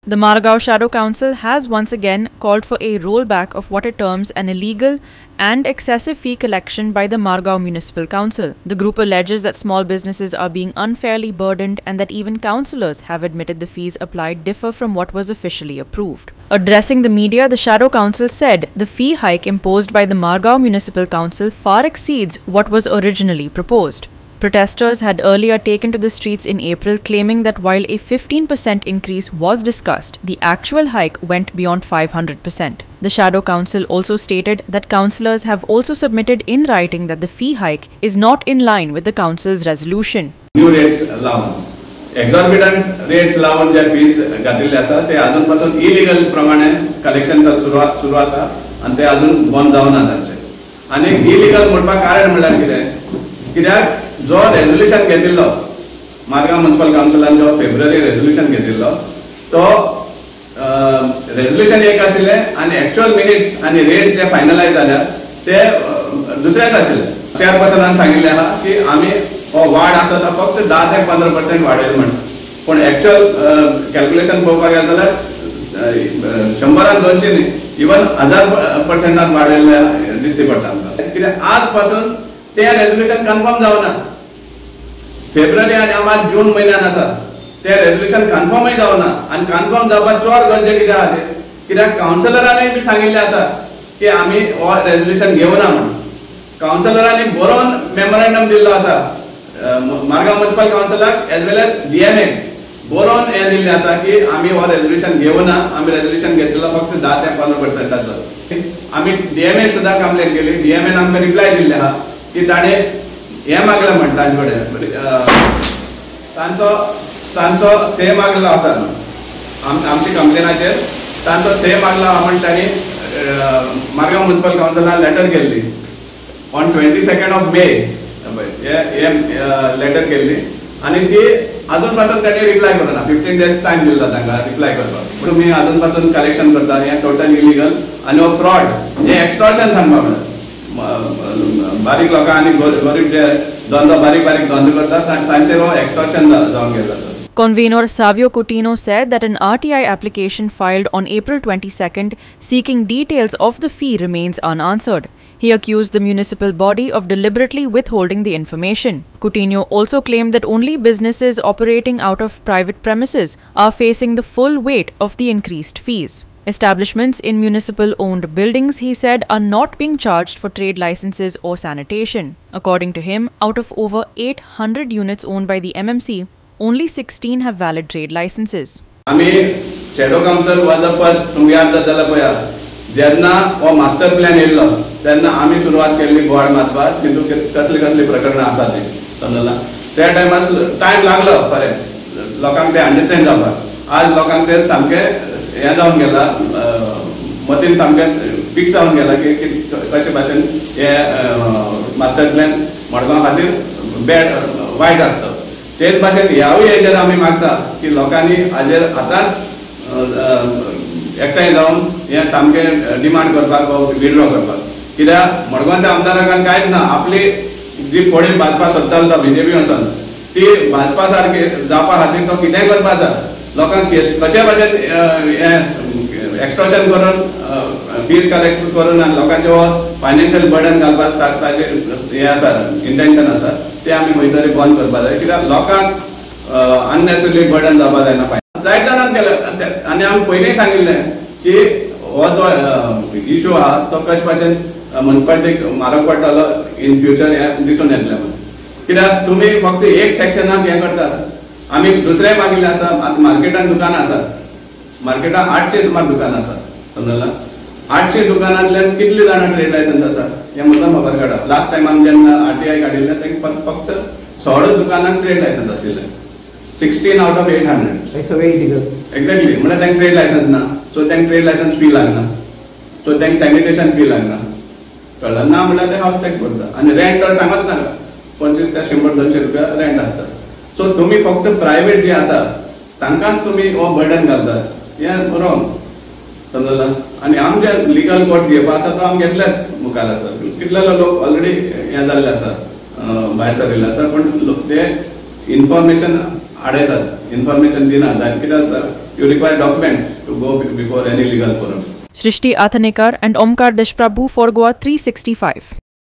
The Margao Shadow Council has once again called for a rollback of what it terms an illegal and excessive fee collection by the Margao Municipal Council. The group alleges that small businesses are being unfairly burdened and that even councillors have admitted the fees applied differ from what was officially approved. Addressing the media, the Shadow Council said the fee hike imposed by the Margao Municipal Council far exceeds what was originally proposed. Protesters had earlier taken to the streets in April claiming that while a 15% increase was discussed, the actual hike went beyond 500%. The Shadow Council also stated that councillors have also submitted in writing that the fee hike is not in line with the council's resolution. New rates allowed. Exorbitant rates allowed ज्या fees घातिल्ले आसा ते अजूनपासून illegal प्रमाणे collection सुरू आसा आणि ते अजून बंद जावना ताचे. आणि इलीगल म्हणपाक कारण म्हणल्यार कितें? कित्याक जो रेजोल्यूशन घेतिल्लो मारगांव म्युनिसिपल काउन्सिलान जो फेब्रुवारी रेजोल्यूशन घेतिल्लो तो रेजोल्यूशन एक आशिल्ले आणि एक्चुअल मिनिट्स आणि रेट्स जे फायनलाइज जाल्यार ते दुसरेच आशिल्ले. चेअरपर्सनान सांगिल्लें आहा की आमी हो वाड आसा तो फक्त 10 ते 15% वाडयलो म्हण. पण एक्चुअल कॅल्क्युलेशन पळोवपाक गेले जाल्यार 100 200 न्ही इवन 1000% वाडयल्ले दिसती पडटा आमकां. कित्याक आज पासून ते रेजोल्यूशन कन्फर्म जावना. फेब्रुवारी आणि आमार जून म्हयन्यान आसा ते रेजोल्यूशन कन्फर्मय जावना आणि कन्फर्म जावपाक चड गरजे कित्याक आहा ते कित्याक काउन्सिलरांनी बी सांगिल्लें आसा की आमी हो रेजोल्यूशन घेवना म्हण. काउन्सिलरांनी बरोवन मेमोरेंडम दिल्लो आसा मारगांव म्युनिसिपल काउन्सिलाक एज वेल एज डीएमए बरोवन हें दिल्लें आसा की आमी हो रेजोल्यूशन घेवना. आमी रेजोल्यूशन घेतिल्लो फक्त 10 ते 15%. आमी डीएमए सुद्दां कंप्लेन केली. डीएमएन आमकां रिप्लाय दिल्ले आहा की ताणें हें मागलां म्हण तांचे कडेन तांचो से मागलो आसा आमची कंप्लेनाचेर तांचो से मागला म्हण तांणी मारगांव म्युनिसिपल काउन्सिलान लेटर केल्ली ऑन 22 ऑफ मे हे लेटर केल्ली आणि ती अजून पासून तांणी रिप्लाय करना. 15 days टायम दिल्लो तांकां रिप्लाय करपाक. तुमी अजून पासून कलेक्शन करता हें टोटल इलिगल आणि हो फ्रॉड हे एक्सटॉर्शन सांगपाक म्हणून बारीक लोकां आणि गरीब जे धंदो बारीक धंदो करतात तांचेर हो एक्सटॉर्शन जावन गेला. Convener Savio Coutinho said that an RTI application filed on April 22nd seeking details of the fee remains unanswered. He accused the municipal body of deliberately withholding the information. Coutinho also claimed that only businesses operating out of private premises are facing the full weight of the increased fees. Establishments in municipal-owned buildings, he said, are not being charged for trade licenses or sanitation. According to him, out of over 800 units owned by the MMC, only 16 have valid trade licenses. आम्ही shadow council was the first तुम्ही आता झाला पया जेन्ना हो master plan येयल्लो तेन्ना आम्ही सुरुवात केल्ली बोर्ड मारपाक किंतु कसली प्रकरणां आसा ती समजला. त्या टायमार टायम लागलो खरें लोकांक ते अंडरस्टँड जावपाक. आज लोकांक ते सामके हें जावन गेला मतीन सामकें फिक्स जावन गेला की कशे भाशेन हे मास्टर प्लॅन मडगांव खातीर वायट आसता. तेच भाशेन ह्यावूय हेजेर आमी मागता की लोकांनी हाजेर आतांच एकठांय जावन हें सामकें डिमांड करपाक विड्रॉ करपाक. कित्याक मडगांवच्या आमदारांक कांयच ना. आपली जी फुडें भाजपा सोदतालो तो बीजेपी वचून ती भाजपा सारकी जावपा खातीर तो कितेंय करपा जाता. लोकांक कशे भाशेन हें एक्सटॉर्शन करून फीज कलेक्ट करून आनी लोकांचे हो फायनान्शियल बर्डन घालपाक ताजेर हें आसा इंटेन्शन आसा ते आमी खंय तरी बंद करपा जाय. कित्याक लोकांक अननेसेसरी बर्डन जावपा जायना. जायत जाणांक केलें आनी आमी पयलींय सांगिल्लें की हो जो इशू आहा तो कशे भाशेन म्युनिसिपालिटीक म्हारग पडटलो इन फ्युचर हें दिसून येतलें म्हणून. कित्याक तुमी फक्त एक सेक्शनाक हें करतात. आमी दुसरें मागिल्लें आसा. आतां मार्केटान दुकानां आसात. मार्केटान 800 सुमार दुकानां आसात समजला. 800 दुकानांतल्यान कितले जाणां ट्रेड लायसन्स आसा हें म्हजो खबर काडा. लास्ट टायम आमी जेन्ना RTI काडिल्लें तेंकां फक्त 16 दुकानांक ट्रेड लायसन्स आशिल्लें. 16 out of 800 सगळे इलिगल. एक्झॅक्टली म्हणल्यार तांकां ट्रेड लायसन्स ना. सो तांकां ट्रेड लायसन्स फी लागना. सो तांकां सॅनिटेशन फी लागना. कळ्ळें ना म्हणल्यार ते हावस टॅक्स भरता आनी रेंट तर सांगच नाका. 25 ते 100-200 रुपया रेंट आसता. सो तुमी फक्त प्रायवेट जे आसा तांकांच तुमी हो बर्डन घालतात. हें रॉंग समजला. आनी आमचे लिगल कोर्ट्स घेवपा आसा तो आमी घेतलेच मुखार आसा. कितले लोक ऑलरेडी हें जाल्ले आसा भायर सरिल्ले आसा. पण ते इन्फॉर्मेशन आडयतात इन्फॉर्मेशन दिनात. कित्याक you require documents to go before any legal forum. Srishti Athanekar and Omkar Deshprabhu for Goa 365.